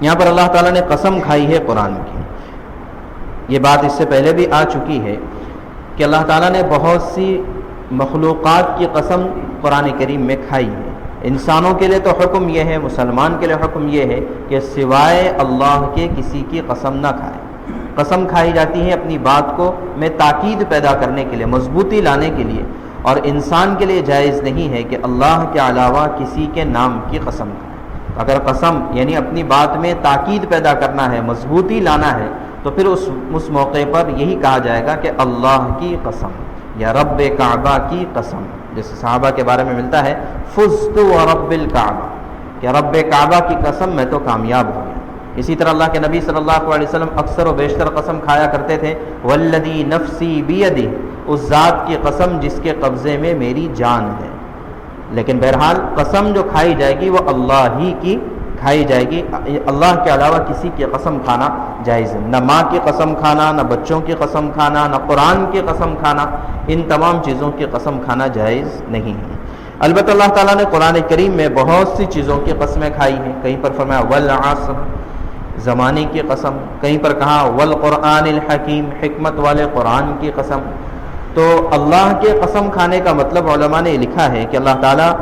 یہاں پر اللہ تعالیٰ نے قسم کھائی ہے قرآن کی. یہ بات اس سے پہلے بھی آ چکی ہے کہ اللہ تعالیٰ نے بہت سی مخلوقات کی قسم قرآن کریم میں کھائی ہے. انسانوں کے لیے تو حکم یہ ہے، مسلمان کے لیے حکم یہ ہے کہ سوائے اللہ کے کسی کی قسم نہ کھائے. قسم کھائی جاتی ہے اپنی بات کو میں تاکید پیدا کرنے کے لیے، مضبوطی لانے کے لیے، اور انسان کے لیے جائز نہیں ہے کہ اللہ کے علاوہ کسی کے نام کی قسم کھائے. اگر قسم یعنی اپنی بات میں تاکید پیدا کرنا ہے، مضبوطی لانا ہے، تو پھر اس موقع پر یہی کہا جائے گا کہ اللہ کی قسم یا رب کعبہ کی قسم. جیسے صحابہ کے بارے میں ملتا ہے فزت ورب الکعبہ، کہ رب کعبہ کی قسم میں تو کامیاب ہو گیا. اسی طرح اللہ کے نبی صلی اللہ علیہ وسلم اکثر و بیشتر قسم کھایا کرتے تھے والذی نفسی بیدہ، اس ذات کی قسم جس کے قبضے میں میری جان ہے. لیکن بہرحال قسم جو کھائی جائے گی وہ اللہ ہی کی کھائی جائے گی، اللہ کے علاوہ کسی کی قسم کھانا جائز ہے. نہ ماں کی قسم کھانا، نہ بچوں کی قسم کھانا، نہ قرآن کی قسم کھانا، ان تمام چیزوں کی قسم کھانا جائز نہیں ہے. البتہ اللہ تعالیٰ نے قرآن کریم میں بہت سی چیزوں کی قسمیں کھائی ہیں. کہیں پر فرمایا والعصر، زمانے کی قسم، کہیں پر کہا والقرآن الحکیم، حکمت والے قرآن کی قسم. تو اللہ کے قسم کھانے کا مطلب علماء نے لکھا ہے کہ اللہ تعالیٰ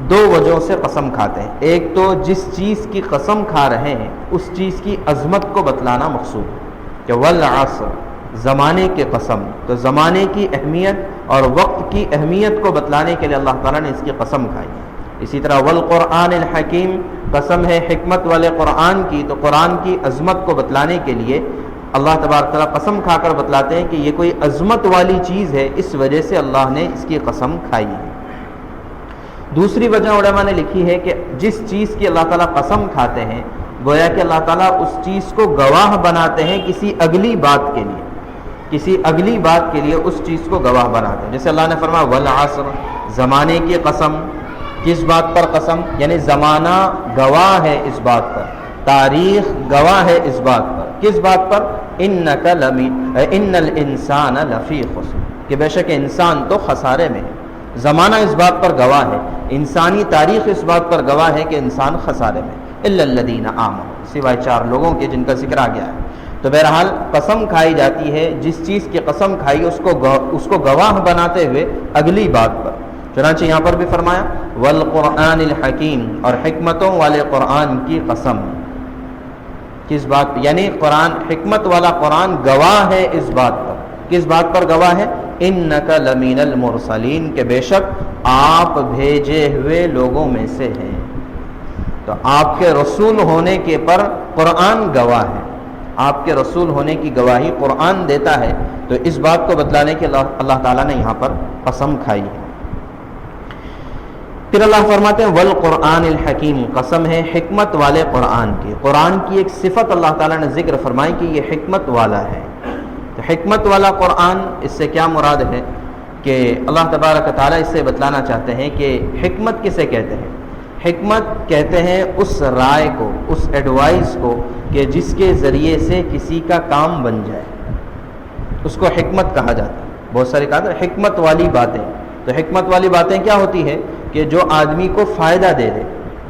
دو وجہوں سے قسم کھاتے ہیں. ایک تو جس چیز کی قسم کھا رہے ہیں اس چیز کی عظمت کو بتلانا مقصود ہے کہ والعصر، زمانے کی قسم، تو زمانے کی اہمیت اور وقت کی اہمیت کو بتلانے کے لیے اللہ تعالیٰ نے اس کی قسم کھائی. اسی طرح والقرآن الحکیم، قسم ہے حکمت والے قرآن کی، تو قرآن کی عظمت کو بتلانے کے لیے اللہ تبارک تعالیٰ قسم کھا کر بتلاتے ہیں کہ یہ کوئی عظمت والی چیز ہے، اس وجہ سے اللہ نے اس کی قسم کھائی ہے. دوسری وجہ علماء نے لکھی ہے کہ جس چیز کی اللہ تعالیٰ قسم کھاتے ہیں گویا کہ اللہ تعالیٰ اس چیز کو گواہ بناتے ہیں کسی اگلی بات کے لیے، کسی اگلی بات کے لیے اس چیز کو گواہ بناتے ہیں. جیسے اللہ نے فرمایا والعصر، زمانے کی قسم. کس بات پر قسم؟ یعنی زمانہ گواہ ہے اس بات پر، تاریخ گواہ ہے اس بات پر. کس بات پر؟ ان الانسان لفی خسر، کہ بے شک انسان تو خسارے میں ہے. زمانہ اس بات پر گواہ ہے، انسانی تاریخ اس بات پر گواہ ہے کہ انسان خسارے میں، الا الذین آمنوا، سوائے 4 لوگوں کے جن کا ذکر آ گیا ہے. تو بہرحال قسم کھائی جاتی ہے جس چیز کی قسم کھائی اس کو گواہ بناتے ہوئے اگلی بات پر. چنانچہ یہاں پر بھی فرمایا والقرآن الحکیم، اور حکمتوں والے قرآن کی قسم. کس بات؟ یعنی قرآن، حکمت والا قرآن گواہ ہے اس بات پر. کس بات پر گواہ ہے؟ انک لمین المرسلین، کہ بے شک آپ بھیجے ہوئے لوگوں میں سے ہیں. تو آپ کے رسول ہونے کے پر قرآن گواہ ہے، آپ کے رسول ہونے کی گواہی قرآن دیتا ہے. تو اس بات کو بتلانے کے اللہ تعالیٰ نے یہاں پر قسم کھائی ہے. پھر اللہ فرماتے ہیں والقرآن الحکیم، قسم ہے حکمت والے قرآن کی. قرآن کی ایک صفت اللہ تعالیٰ نے ذکر فرمائی کہ یہ حکمت والا ہے. تو حکمت والا قرآن، اس سے کیا مراد ہے کہ اللہ تبارک و تعالیٰ اس سے بتلانا چاہتے ہیں کہ حکمت کسے کہتے ہیں. حکمت کہتے ہیں اس رائے کو، اس ایڈوائس کو کہ جس کے ذریعے سے کسی کا کام بن جائے، اس کو حکمت کہا جاتا ہے. بہت سارے کہا تھا حکمت والی باتیں. تو حکمت والی باتیں کیا ہوتی ہے کہ جو آدمی کو فائدہ دے دے.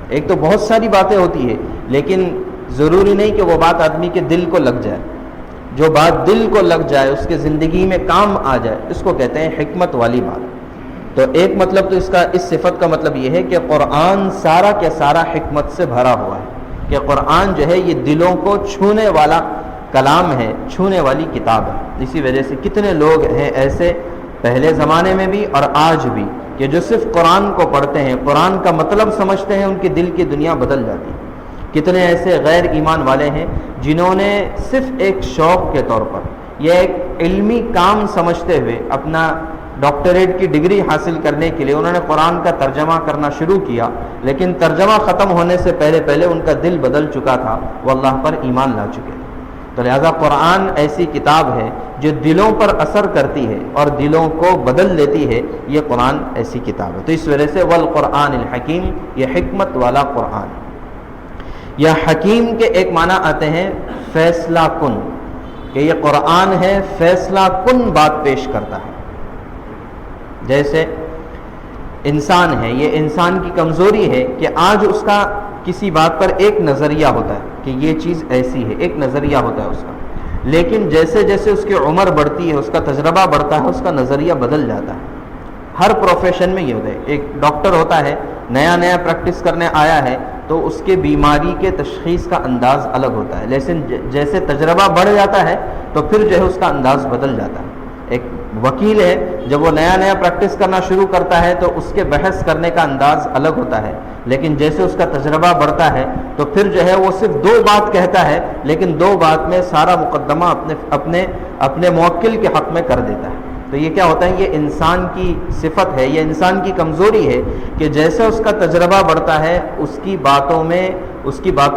ایک تو بہت ساری باتیں ہوتی ہے لیکن ضروری نہیں کہ وہ بات آدمی کے دل کو لگ جائے. جو بات دل کو لگ جائے، اس کے زندگی میں کام آ جائے، اس کو کہتے ہیں حکمت والی بات. تو ایک مطلب تو اس صفت کا مطلب یہ ہے کہ قرآن سارا کے سارا حکمت سے بھرا ہوا ہے، کہ قرآن جو ہے یہ دلوں کو چھونے والا کلام ہے، چھونے والی کتاب ہے. اسی وجہ سے کتنے لوگ ہیں ایسے پہلے زمانے میں بھی اور آج بھی کہ جو صرف قرآن کو پڑھتے ہیں، قرآن کا مطلب سمجھتے ہیں، ان کے دل کی دنیا بدل جاتی ہے. کتنے ایسے غیر ایمان والے ہیں جنہوں نے صرف ایک شوق کے طور پر یا ایک علمی کام سمجھتے ہوئے اپنا ڈاکٹریٹ کی ڈگری حاصل کرنے کے لیے انہوں نے قرآن کا ترجمہ کرنا شروع کیا، لیکن ترجمہ ختم ہونے سے پہلے ان کا دل بدل چکا تھا، وہ اللہ پر ایمان لا چکے تھے. تو لہذا قرآن ایسی کتاب ہے جو دلوں پر اثر کرتی ہے اور دلوں کو بدل دیتی ہے. یہ قرآن ایسی کتاب ہے. تو اس وجہ سے والقرآن الحکیم، یہ حکمت والا قرآن. یا حکیم کے ایک معنی آتے ہیں فیصلہ کن، کہ یہ قرآن ہے فیصلہ کن بات پیش کرتا ہے. جیسے انسان ہے، یہ انسان کی کمزوری ہے کہ آج اس کا کسی بات پر ایک نظریہ ہوتا ہے کہ یہ چیز ایسی ہے، ایک نظریہ ہوتا ہے اس کا، لیکن جیسے جیسے اس کی عمر بڑھتی ہے، اس کا تجربہ بڑھتا ہے، اس کا نظریہ بدل جاتا ہے۔ ہر پروفیشن میں یہ ہوتا ہے۔ ایک ڈاکٹر ہوتا ہے، نیا نیا پریکٹس کرنے آیا ہے تو اس کے بیماری کے تشخیص کا انداز الگ ہوتا ہے، لیکن جیسے تجربہ بڑھ جاتا ہے تو پھر جو ہے اس کا انداز بدل جاتا ہے۔ ایک وکیل ہے، جب وہ نیا نیا پریکٹس کرنا شروع کرتا ہے تو اس کے بحث کرنے کا انداز الگ ہوتا ہے، لیکن جیسے اس کا تجربہ بڑھتا ہے تو پھر جو ہے وہ صرف 2 بات کہتا ہے، لیکن 2 بات میں سارا مقدمہ اپنے موکل کے حق میں کر دیتا ہے۔ تو یہ کیا ہوتا ہے؟ یہ انسان کی صفت ہے، یہ انسان کی کمزوری ہے کہ جیسے اس کا تجربہ بڑھتا ہے اس کی باتوں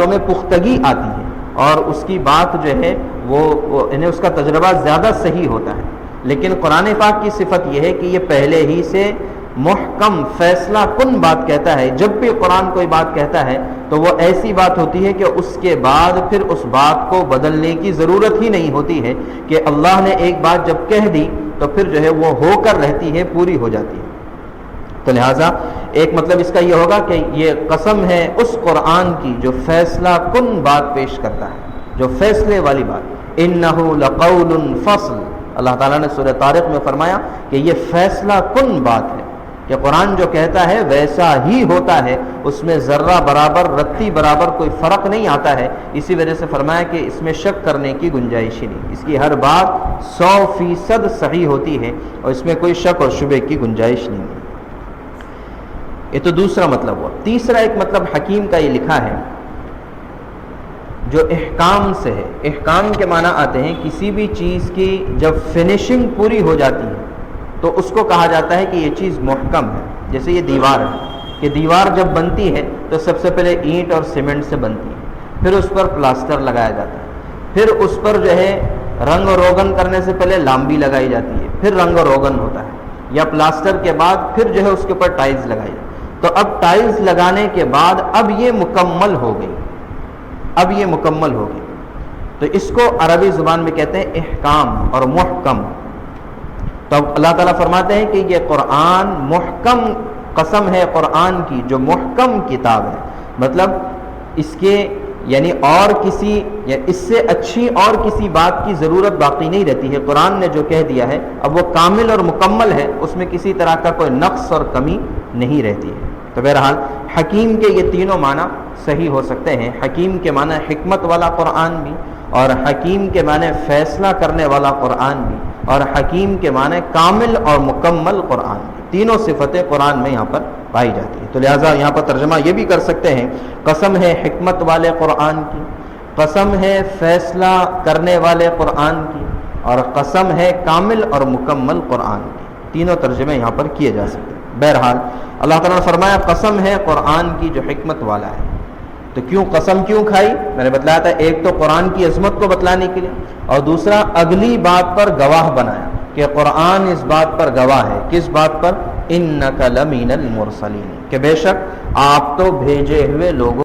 میں پختگی آتی ہے، اور اس کی بات جو ہے انہیں اس کا تجربہ زیادہ صحیح ہوتا ہے۔ لیکن قرآن پاک کی صفت یہ ہے کہ یہ پہلے ہی سے محکم فیصلہ کن بات کہتا ہے۔ جب بھی قرآن کوئی بات کہتا ہے تو وہ ایسی بات ہوتی ہے کہ اس کے بعد پھر اس بات کو بدلنے کی ضرورت ہی نہیں ہوتی ہے، کہ اللہ نے ایک بات جب کہہ دی تو پھر جو ہے وہ ہو کر رہتی ہے، پوری ہو جاتی ہے۔ تو لہٰذا ایک مطلب اس کا یہ ہوگا کہ یہ قسم ہے اس قرآن کی جو فیصلہ کن بات پیش کرتا ہے، جو فیصلے والی بات۔ اِنَّهُ لَقَوْلٌ فَصْلٌ، اللہ تعالیٰ نے سورہ طارق میں فرمایا کہ یہ فیصلہ کن بات ہے، کہ قرآن جو کہتا ہے ویسا ہی ہوتا ہے، اس میں ذرہ برابر رتی برابر کوئی فرق نہیں آتا ہے۔ اسی وجہ سے فرمایا کہ اس میں شک کرنے کی گنجائش ہی نہیں، اس کی ہر بات 100% صحیح ہوتی ہے اور اس میں کوئی شک اور شبہ کی گنجائش نہیں ہے۔ یہ تو دوسرا مطلب ہوا۔ تیسرا ایک مطلب حکیم کا یہ لکھا ہے جو احکام سے ہے۔ احکام کے معنی آتے ہیں کسی بھی چیز کی جب فنیشنگ پوری ہو جاتی ہے تو اس کو کہا جاتا ہے کہ یہ چیز محکم ہے۔ جیسے یہ دیوار ہے کہ دیوار جب بنتی ہے تو سب سے پہلے اینٹ اور سیمنٹ سے بنتی ہے، پھر اس پر پلاسٹر لگایا جاتا ہے، پھر اس پر جو ہے رنگ و روغن کرنے سے پہلے لامبی لگائی جاتی ہے، پھر رنگ و روغن ہوتا ہے، یا پلاسٹر کے بعد پھر جو ہے اس کے اوپر ٹائلز لگائی جاتی ہے۔ تو اب ٹائلز لگانے کے بعد اب یہ مکمل ہو گئی، اب یہ مکمل ہو گئی، تو اس کو عربی زبان میں کہتے ہیں احکام اور محکم۔ تو اب اللہ تعالیٰ فرماتے ہیں کہ یہ قرآن محکم، قسم ہے قرآن کی جو محکم کتاب ہے، مطلب اس کے یعنی اور کسی یا اس سے اچھی اور کسی بات کی ضرورت باقی نہیں رہتی ہے۔ قرآن نے جو کہہ دیا ہے اب وہ کامل اور مکمل ہے، اس میں کسی طرح کا کوئی نقص اور کمی نہیں رہتی ہے۔ تو بہرحال حکیم کے یہ تینوں معنی صحیح ہو سکتے ہیں۔ حکیم کے معنی حکمت والا قرآن بھی، اور حکیم کے معنی فیصلہ کرنے والا قرآن بھی، اور حکیم کے معنی کامل اور مکمل قرآن بھی۔ تینوں صفتیں قرآن میں یہاں پر پائی جاتی ہیں۔ تو لہٰذا یہاں پر ترجمہ یہ بھی کر سکتے ہیں، قسم ہے حکمت والے قرآن کی، قسم ہے فیصلہ کرنے والے قرآن کی، اور قسم ہے کامل اور مکمل قرآن کی۔ تینوں ترجمے یہاں پر کیے جا سکتے ہیں۔ بہرحال اللہ تعالیٰ نے فرمایا قسم ہے قرآن کی جو حکمت والا ہے۔ تو کیوں قسم کیوں کھائی؟ میں نے بتلایا تھا، ایک تو قرآن کی عظمت کو بتلانے کے لیے، اور دوسرا اگلی بات پر گواہ بنایا کہ قرآن اس بات پر گواہ ہے۔ کس بات پر؟ اِنَّكَ لَمِنَ الْمُرْسَلِينَ، کہ بے شک آپ تو بھیجے ہوئے لوگوں